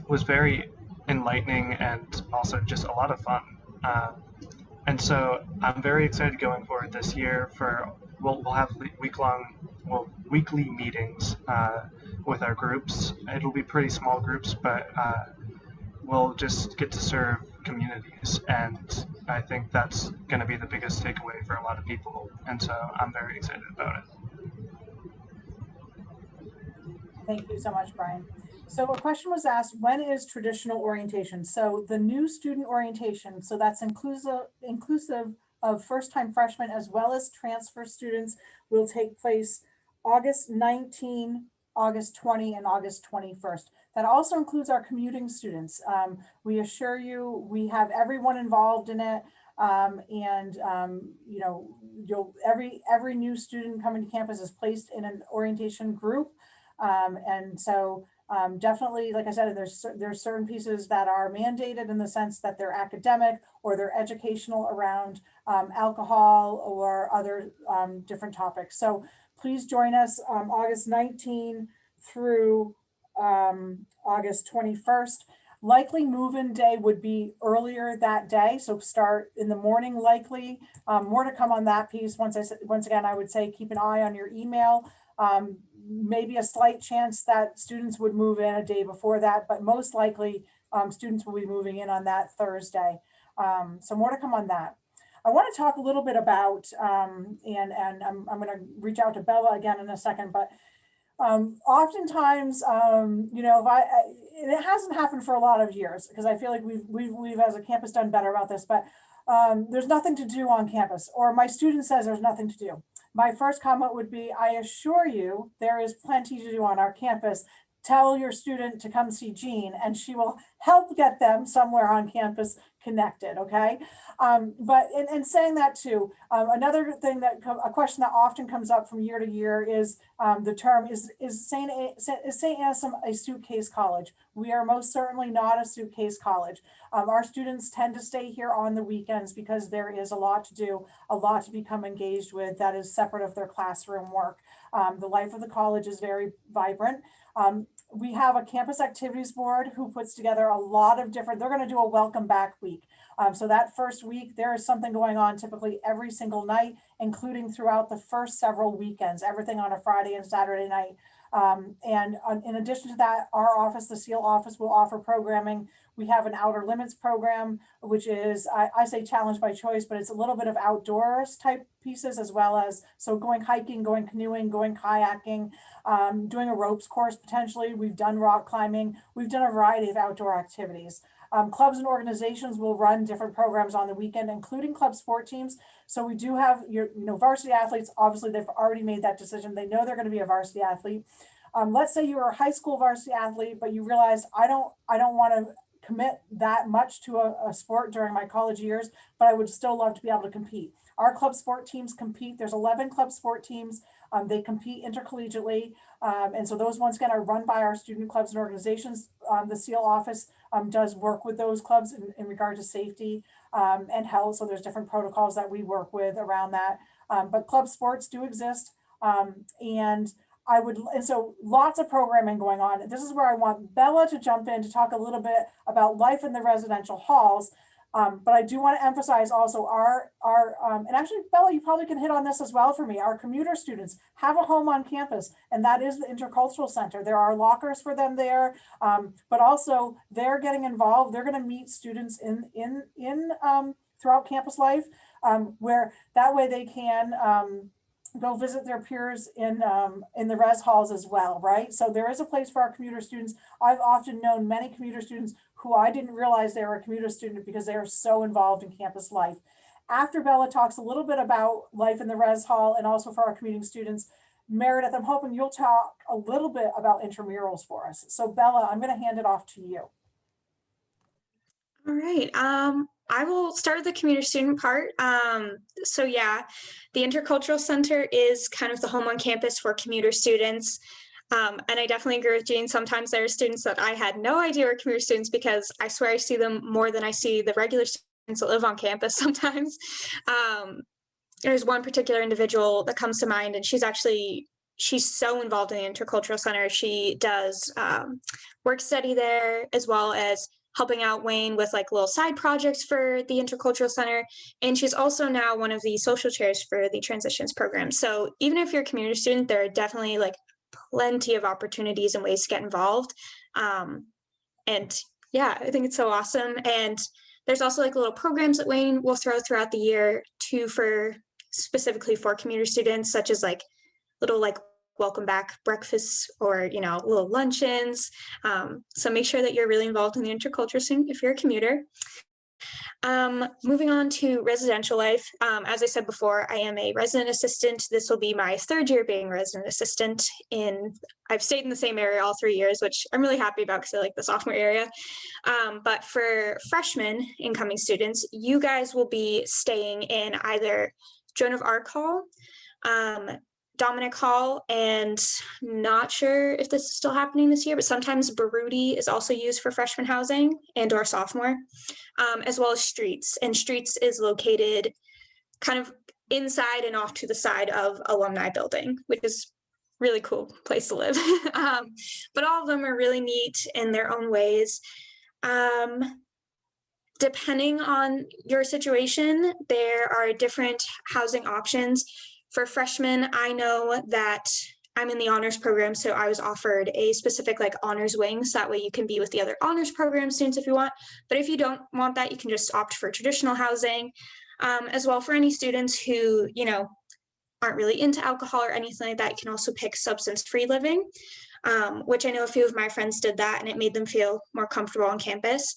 was very enlightening and also just a lot of fun. And so I'm very excited going forward this year for we'll have weekly meetings with our groups. It'll be pretty small groups, but we'll just get to serve communities, and I think that's going to be the biggest takeaway for a lot of people, and so I'm very excited about it. Thank you so much, Brian. So a question was asked, when is traditional orientation? So the new student orientation, so that's inclusive of first-time freshmen as well as transfer students, will take place August 19, August 20, and August 21st. That also includes our commuting students. We assure you, we have everyone involved in it. You know, every new student coming to campus is placed in an orientation group. And so definitely, like I said, there's certain pieces that are mandated in the sense that they're academic or they're educational around alcohol or other different topics. So please join us August 19 through August 21st. Likely move-in day would be earlier that day, so start in the morning likely. More to come on that piece. Once again, I would say keep an eye on your email. Maybe a slight chance that students would move in a day before that, but most likely students will be moving in on that Thursday. So more to come on that. I want to talk a little bit about, and I'm going to reach out to Bella again in a second, but oftentimes, you know, and it hasn't happened for a lot of years, because I feel like we've as a campus done better about this, but there's nothing to do on campus, or my student says there's nothing to do. My first comment would be, I assure you there is plenty to do on our campus. Tell your student to come see Jean, and she will help get them somewhere on campus connected, okay? But in saying that too, another thing a question that often comes up from year to year is the term, is St. Anselm a suitcase college? We are most certainly not a suitcase college. Our students tend to stay here on the weekends because there is a lot to do, a lot to become engaged with that is separate of their classroom work. The life of the college is very vibrant. We have a campus activities board who puts together a lot of different, they're going to do a welcome back week. So that first week, there is something going on typically every single night, including throughout the first several weekends, everything on a Friday and Saturday night. In addition to that, our office, the SEAL office, will offer programming. We have an Outer Limits program, which is, I say challenge by choice, but it's a little bit of outdoors type pieces, as well as, so going hiking, going canoeing, going kayaking, doing a ropes course potentially. We've done rock climbing. We've done a variety of outdoor activities. Clubs and organizations will run different programs on the weekend, including club sport teams. So we do have your, varsity athletes. Obviously, they've already made that decision. They know they're going to be a varsity athlete. Let's say you are a high school varsity athlete, but you realize I don't want to commit that much to a sport during my college years, but I would still love to be able to compete. Our club sport teams compete. There's 11 club sport teams. They compete intercollegiately. And so those ones again are run by our student clubs and organizations. The SEAL office does work with those clubs in regard to safety and health. So there's different protocols that we work with around that. But club sports do exist. And so lots of programming going on. This is where I want Bella to jump in to talk a little bit about life in the residential halls. But I do want to emphasize also and actually, Bella, you probably can hit on this as well for me. Our commuter students have a home on campus, and that is the Intercultural Center. There are lockers for them there, but also they're getting involved. They're going to meet students in throughout campus life, where that way they can go visit their peers in the res halls as well, right? So there is a place for our commuter students. I've often known many commuter students who I didn't realize they were a commuter student because they are so involved in campus life. After Bella talks a little bit about life in the res hall and also for our commuting students, Meredith, I'm hoping you'll talk a little bit about intramurals for us. So Bella, I'm going to hand it off to you. All right. I will start with the commuter student part. So yeah, the Intercultural Center is kind of the home on campus for commuter students. And I definitely agree with Jean. Sometimes there are students that I had no idea were commuter students because I swear I see them more than I see the regular students that live on campus sometimes. There's one particular individual that comes to mind, and she's so involved in the Intercultural Center. She does work study there, as well as helping out Wayne with like little side projects for the Intercultural Center. And she's also now one of the social chairs for the transitions program. So even if you're a community student, there are definitely like plenty of opportunities and ways to get involved. And yeah, I think it's so awesome. And there's also like little programs that Wayne will throw throughout the year too, specifically for commuter students, such as like little like welcome back breakfasts or, little luncheons. So make sure that you're really involved in the intercultural scene if you're a commuter. Moving on to residential life. As I said before, I am a resident assistant. This will be my third year being a resident assistant I've stayed in the same area all 3 years, which I'm really happy about because I like the sophomore area. But for freshmen incoming students, you guys will be staying in either Joan of Arc Hall, Dominic Hall, and not sure if this is still happening this year, but sometimes Baruti is also used for freshman housing and or sophomore, as well as Streets. And Streets is located kind of inside and off to the side of Alumni Building, which is really cool place to live. But all of them are really neat in their own ways. Depending on your situation, there are different housing options. For freshmen, I know that I'm in the honors program, so I was offered a specific like honors wing, so that way you can be with the other honors program students if you want. But if you don't want that, you can just opt for traditional housing. As well, for any students who, you know, aren't really into alcohol or anything like that, you can also pick substance-free living, which I know a few of my friends did that and it made them feel more comfortable on campus.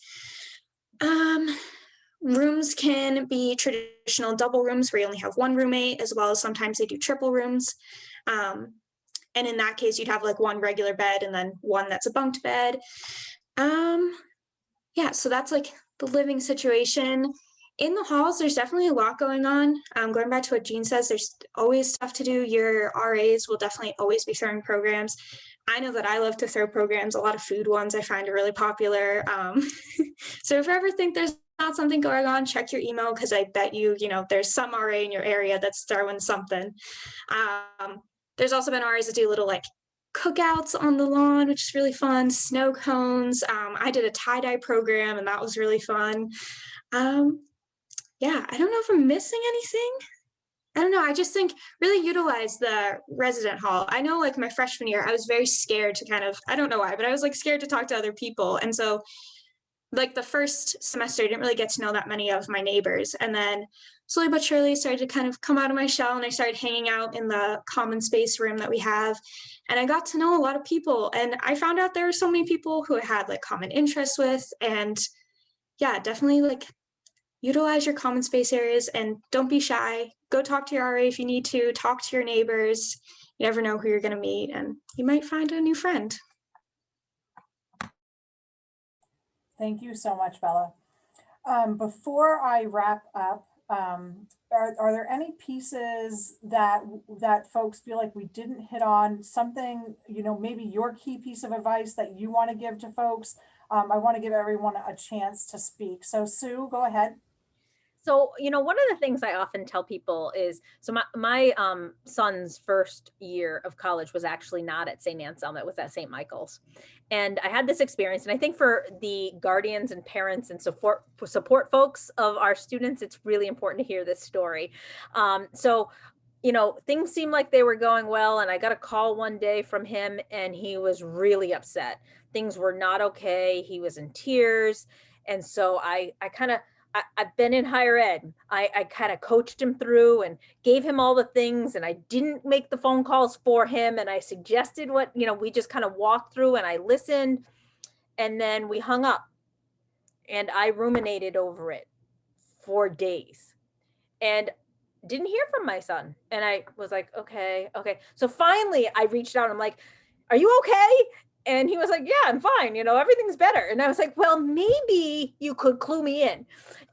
Rooms can be traditional double rooms where you only have one roommate, as well as sometimes they do triple rooms. And in that case, you'd have like one regular bed and then one that's a bunked bed. Yeah, so that's like the living situation. In the halls, there's definitely a lot going on. Going back to what Jean says, there's always stuff to do. Your RAs will definitely always be throwing programs. I know that I love to throw programs. A lot of food ones I find are really popular. So if you ever think there's not something going on, check your email, because I bet you, you know, there's some RA in your area that's throwing something. There's also been RAs that do little like cookouts on the lawn, which is really fun, snow cones. I did a tie-dye program and that was really fun. Yeah, I don't know if I'm missing anything. I don't know. I just think really utilize the resident hall. I know like my freshman year, I was very scared to kind of, I don't know why, but I was like scared to talk to other people. And so like the first semester, I didn't really get to know that many of my neighbors. And then slowly but surely started to kind of come out of my shell, and I started hanging out in the common space room that we have. And I got to know a lot of people, and I found out there were so many people who I had like common interests with. And yeah, definitely like utilize your common space areas and don't be shy. Go talk to your RA if you need to, talk to your neighbors. You never know who you're going to meet, and you might find a new friend. Thank you so much, Bella. Before I wrap up, are there any pieces that folks feel like we didn't hit on? Something, you know, maybe your key piece of advice that you want to give to folks? I want to give everyone a chance to speak. So Sue, go ahead. So, you know, one of the things I often tell people is, so my son's first year of college was actually not at St. Anselm, it was at St. Michael's. And I had this experience, and I think for the guardians and parents and support folks of our students, it's really important to hear this story. So, you know, things seemed like they were going well, and I got a call one day from him, and he was really upset. Things were not okay. He was in tears. And so I've been in higher ed. I kind of coached him through and gave him all the things, and I didn't make the phone calls for him. And I suggested what, you know, we just kind of walked through, and I listened, and then we hung up, and I ruminated over it for days and didn't hear from my son. And I was like, okay. So finally I reached out. I'm like, are you okay? And he was like, yeah, I'm fine. You know, everything's better. And I was like, well, maybe you could clue me in.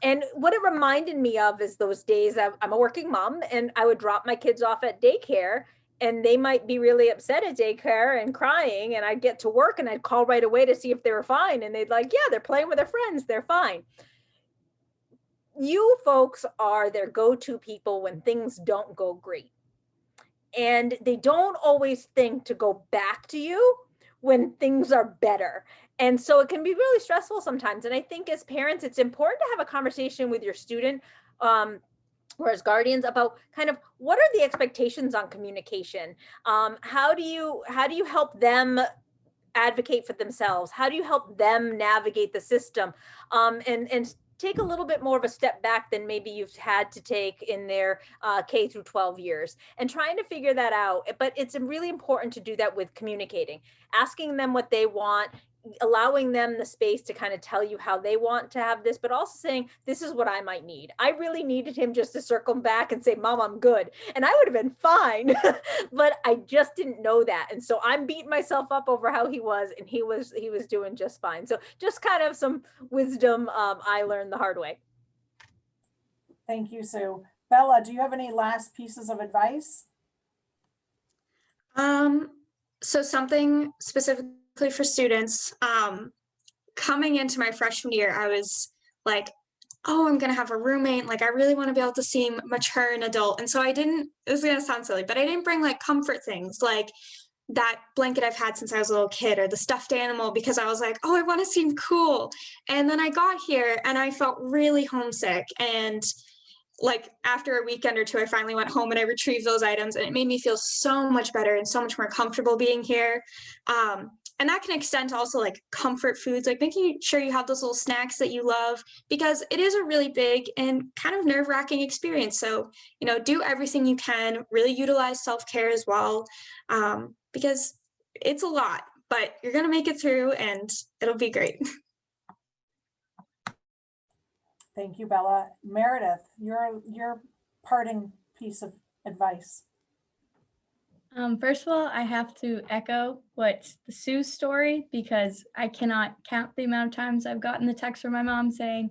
And what it reminded me of is those days that I'm a working mom, and I would drop my kids off at daycare, and they might be really upset at daycare and crying. And I'd get to work and I'd call right away to see if they were fine. And they'd like, yeah, they're playing with their friends. They're fine. You folks are their go-to people when things don't go great. And they don't always think to go back to you when things are better. And so it can be really stressful sometimes. And I think as parents, it's important to have a conversation with your student, or as guardians, about kind of what are the expectations on communication? How do you help them advocate for themselves? How do you help them navigate the system? And take a little bit more of a step back than maybe you've had to take in their K through 12 years, and trying to figure that out. But it's really important to do that with communicating, asking them what they want, allowing them the space to kind of tell you how they want to have this, but also saying, this is what I might need. I really needed him just to circle back and say, Mom, I'm good. And I would have been fine, but I just didn't know that. And so I'm beating myself up over how he was, and he was doing just fine. So just kind of some wisdom I learned the hard way. Thank you, Sue. Bella, do you have any last pieces of advice? So something specifically for students, coming into my freshman year, I was like, oh, I'm going to have a roommate. Like, I really want to be able to seem mature and adult. And so I didn't, this is going to sound silly, but I didn't bring like comfort things like that blanket I've had since I was a little kid, or the stuffed animal, because I was like, oh, I want to seem cool. And then I got here and I felt really homesick. And like after a weekend or two, I finally went home and I retrieved those items, and it made me feel so much better and so much more comfortable being here. and that can extend to also like comfort foods, like making sure you have those little snacks that you love, because it is a really big and kind of nerve-wracking experience. So, do everything you can, really utilize self-care as well, because it's a lot, but you're going to make it through and it'll be great. Thank you, Bella. Meredith, your parting piece of advice. First of all, I have to echo what's the Sue story, because I cannot count the amount of times I've gotten the text from my mom saying,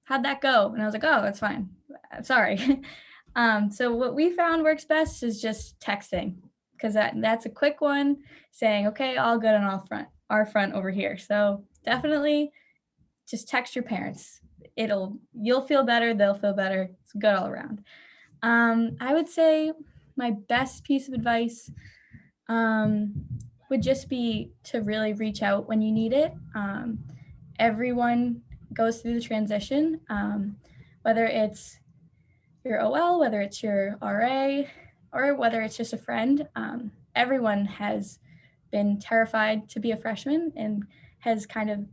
"How'd that go?" And I was like, "Oh, that's fine. I'm sorry." So what we found works best is just texting, because that's a quick one, saying, "Okay, all good on our front over here." So definitely just text your parents. You'll feel better, they'll feel better. It's good all around. I would say my best piece of advice would just be to really reach out when you need it. Everyone goes through the transition, whether it's your OL, whether it's your RA, or whether it's just a friend. Everyone has been terrified to be a freshman and has kind of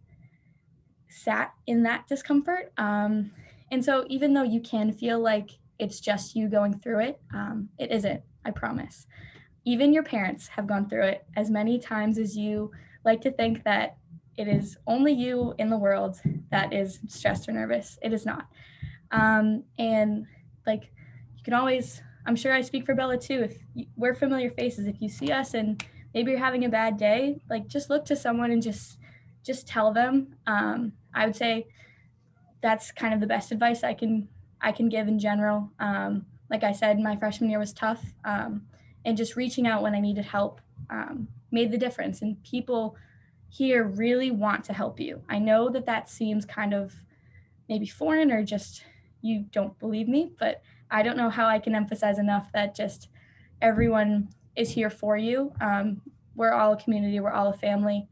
sat in that discomfort. And so even though you can feel like it's just you going through it, it isn't, I promise. Even your parents have gone through it as many times as you like to think that it is only you in the world that is stressed or nervous. It is not. And like, you can always, I'm sure I speak for Bella too, if we're familiar faces, if you see us and maybe you're having a bad day, like just look to someone and just tell them. I would say that's kind of the best advice I can give in general. Like I said, my freshman year was tough, and just reaching out when I needed help made the difference. And people here really want to help you. I know that seems kind of maybe foreign, or just you don't believe me, but I don't know how I can emphasize enough that just everyone is here for you. We're all a community, we're all a family,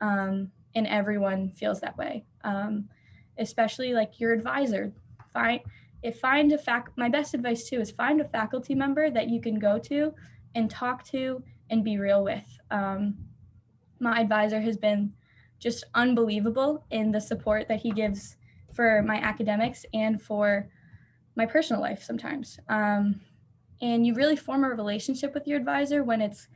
and everyone feels that way. Especially like your advisor. My best advice too is find a faculty member that you can go to and talk to and be real with. My advisor has been just unbelievable in the support that he gives for my academics and for my personal life sometimes. And you really form a relationship with your advisor when it's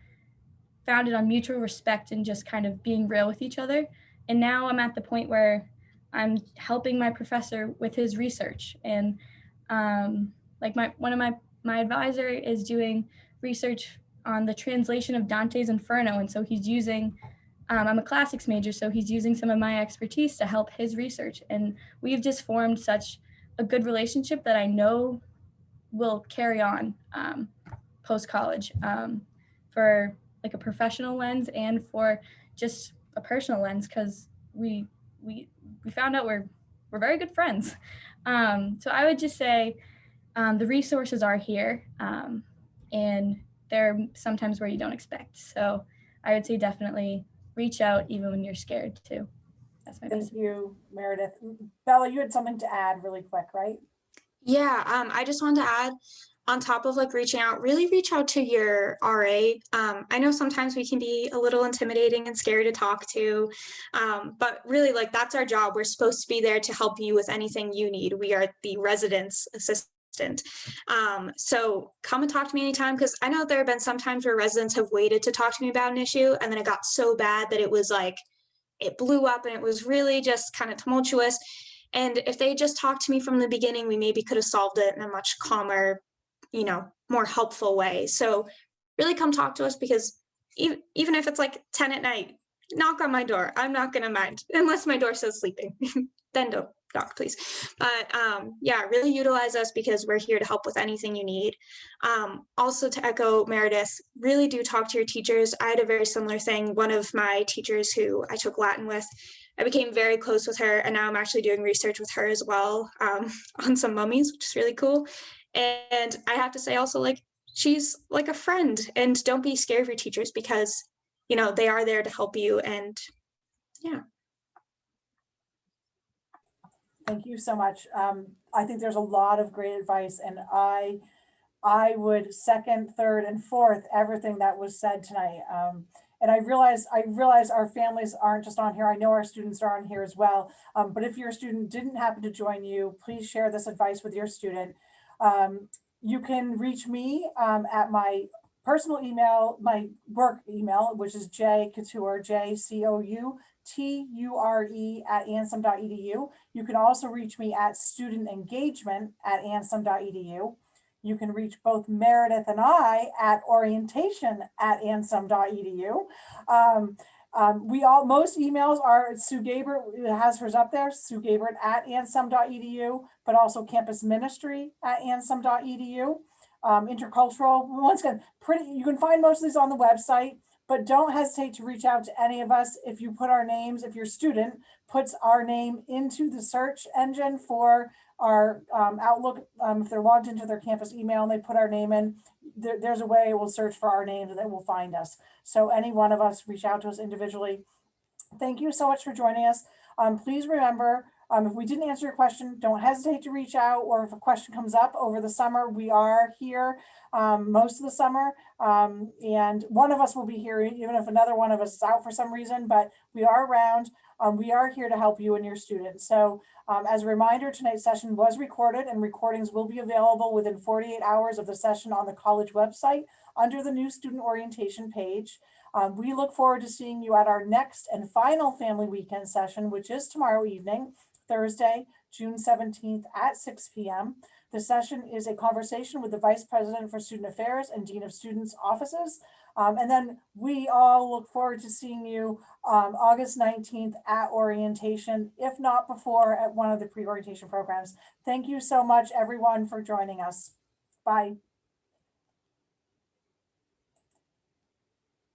founded on mutual respect and just kind of being real with each other. And now I'm at the point where I'm helping my professor with his research. And like one of my advisor is doing research on the translation of Dante's Inferno. And so he's using, I'm a classics major, so he's using some of my expertise to help his research. And we've just formed such a good relationship that I know will carry on post-college for like a professional lens and for just a personal lens, because we found out we're very good friends. So I would just say the resources are here, and they're sometimes where you don't expect. So I would say definitely reach out even when you're scared too. That's my best. Thank you, Meredith. Bella, you had something to add really quick, right? Yeah, I just wanted to add, on top of like reaching out, really reach out to your RA. I know sometimes we can be a little intimidating and scary to talk to, but really like that's our job. We're supposed to be there to help you with anything you need. We are the residence assistant. So come and talk to me anytime, because I know there have been some times where residents have waited to talk to me about an issue, and then it got so bad that it was like, it blew up and it was really just kind of tumultuous. And if they just talked to me from the beginning, we maybe could have solved it in a much calmer, more helpful way. So really come talk to us, because even if it's like 10 at night, knock on my door. I'm not going to mind, unless my door says sleeping. Then don't knock, please. But yeah, really utilize us, because we're here to help with anything you need. Also, to echo Meredith, really do talk to your teachers. I had a very similar thing. One of my teachers who I took Latin with, I became very close with her, and now I'm actually doing research with her as well on some mummies, which is really cool. And I have to say also, like, she's like a friend, and don't be scared of your teachers, because, they are there to help you. And yeah. Thank you so much. I think there's a lot of great advice, and I would second, third, and fourth everything that was said tonight. And I realize our families aren't just on here. I know our students are on here as well. But if your student didn't happen to join you, please share this advice with your student. You can reach me at my personal email, my work email, which is jcouture, JCOUTURE @ansem.edu. You can also reach me at studentengagement@ansem.edu. You can reach both Meredith and I at orientation@ansem.edu. Most emails are Sue Gabert has hers up there, Sue Gabert @ansem.edu, but also campus ministry @ansem.edu. Intercultural, once again, you can find most of these on the website, but don't hesitate to reach out to any of us if you put our names, if your student puts our name into the search engine for our Outlook, if they're logged into their campus email and they put our name in, there's a way it will search for our names and it will find us. So any one of us, reach out to us individually. Thank you so much for joining us. Please remember, if we didn't answer your question, don't hesitate to reach out, or if a question comes up over the summer, we are here most of the summer, and one of us will be here even if another one of us is out for some reason, but we are around. We are here to help you and your students. So as a reminder, tonight's session was recorded and recordings will be available within 48 hours of the session on the college website under the new student orientation page. We look forward to seeing you at our next and final family weekend session, which is tomorrow evening, Thursday, June 17th at 6 p.m. The session is a conversation with the Vice President for Student Affairs and Dean of Students offices. And then we all look forward to seeing you August 19th at orientation, if not before, at one of the pre-orientation programs. Thank you so much, everyone, for joining us. Bye.